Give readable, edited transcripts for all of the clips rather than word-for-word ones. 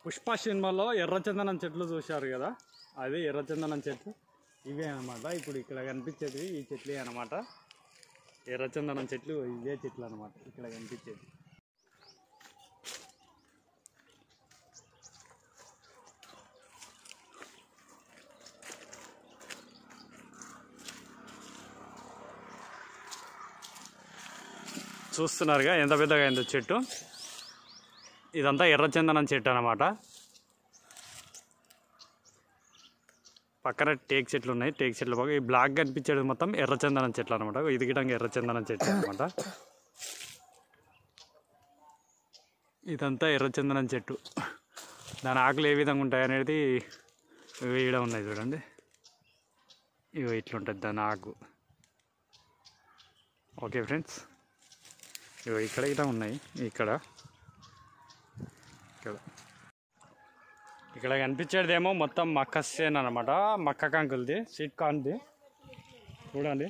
పుష్ప సినిమాలో ఎర్రచందనం చెట్లు చూశారు కదా, అది ఎర్రచందనం చెట్లు ఇవే అనమాట. ఇప్పుడు ఇక్కడ కనిపించేది ఈ చెట్లే అనమాట. ఎర్రచందనం చెట్లు ఇవే చెట్లు అనమాట ఇక్కడ కనిపించేది. చూస్తున్నారుగా ఎంత పెద్దగా అయిందో చెట్టు. ఇదంతా ఎర్రచందనం చెట్టు అనమాట. పక్కన టేక్ చెట్లు ఉన్నాయి. టేక్ చెట్లు బాగా ఈ బ్లాక్ కనిపించేది మొత్తం ఎర్రచందనం చెట్లు అనమాట. ఇది గిటంగా ఎర్రచందనం చెట్టు అనమాట. ఇదంతా ఎర్రచందనం చెట్టు. దాని ఆకులు ఏ విధంగా ఉంటాయి అనేది వేయడం ఉన్నాయి చూడండి. ఇవి ఇట్లుంటుంది దాని ఆకు. ఓకే ఫ్రెండ్స్, ఇవి ఇక్కడ ఇట్లా ఉన్నాయి. ఇక్కడ కనిపించేదేమో మొత్తం మక్క సేన్ అనమాట. మక్క కంకులది, స్వీట్ కార్న్ది. చూడండి,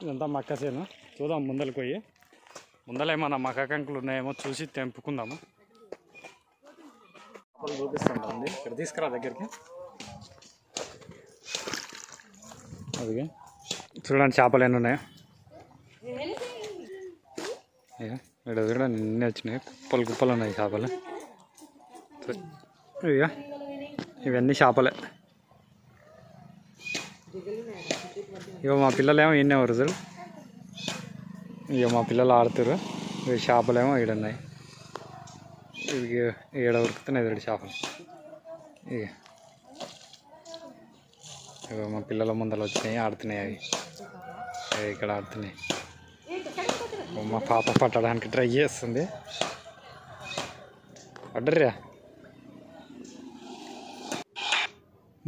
ఇదంతా మక్క సేను. చూద్దాం ముందరికి పోయి, ముందర ఏమన్నా మక్క కంకులు ఉన్నాయేమో చూసి తెంపుకుందాము. చూపిస్తుందండి, ఇక్కడ తీసుకురా దగ్గరికి. అది చూడండి చేపలు ఎన్ని ఉన్నాయో. ఇక్కడ కూడా నిన్నే వచ్చినాయి, కుప్పలు ఉన్నాయి చేపలు. ఇక ఇవన్నీ చేపలే. ఇక మా పిల్లలేమో ఈయనే వరుసలు. ఇక మా పిల్లలు ఆడుతారు. ఇవి చేపలేమో ఈడున్నాయి. ఇవి ఈడ ఉరుకుతున్నాయి రెండు చేపలు. ఇక మా పిల్లల ముందర వచ్చినాయి, ఆడుతున్నాయి. అవి ఇక్కడ ఆడుతున్నాయి. మా పాప పట్టడానికి ట్రై చేస్తుంది. పడ్డర్రా.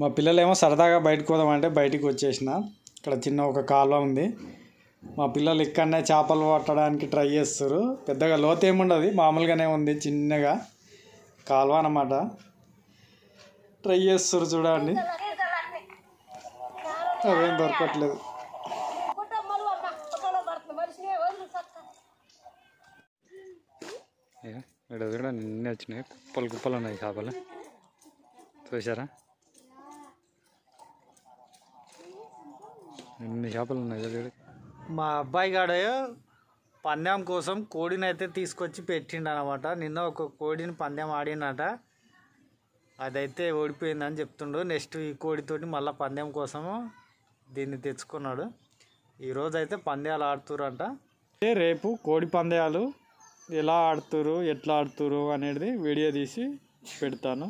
మా పిల్లలేమో సరదాగా బయటకు పోదామంటే బయటికి వచ్చేసిన. ఇక్కడ చిన్న ఒక కాలువ ఉంది. మా పిల్లలు ఇక్కడనే చేపలు పట్టడానికి ట్రై చేస్తారు. పెద్దగా లోతు ఏముండదు, మామూలుగానే ఉంది, చిన్నగా కాలువ అన్నమాట. ట్రై చేస్తారు చూడండి. అవేం దొరకట్లేదు. ఇక్కడ కూడా నిన్నే వచ్చినాయి, కుప్పలు ఉన్నాయి చేపలు. చూసారా, ఎన్ని చేపలు ఉన్నాయి. మా అబ్బాయి గాడు పందెం కోసం కోడిని అయితే తీసుకొచ్చి పెట్టిండు అనమాట. నిన్న ఒక కోడిని పందెం ఆడినట, అదైతే ఓడిపోయిందని చెప్తుండు. నెక్స్ట్ ఈ కోడితోటి మళ్ళీ పందెం కోసము దీన్ని తెచ్చుకున్నాడు. ఈరోజు అయితే పందాలు ఆడుతురంట. రేపు కోడి పందాలు ఎలా ఆడుతురు, ఎట్లా ఆడుతురు అనేది వీడియో తీసి పెడతాను.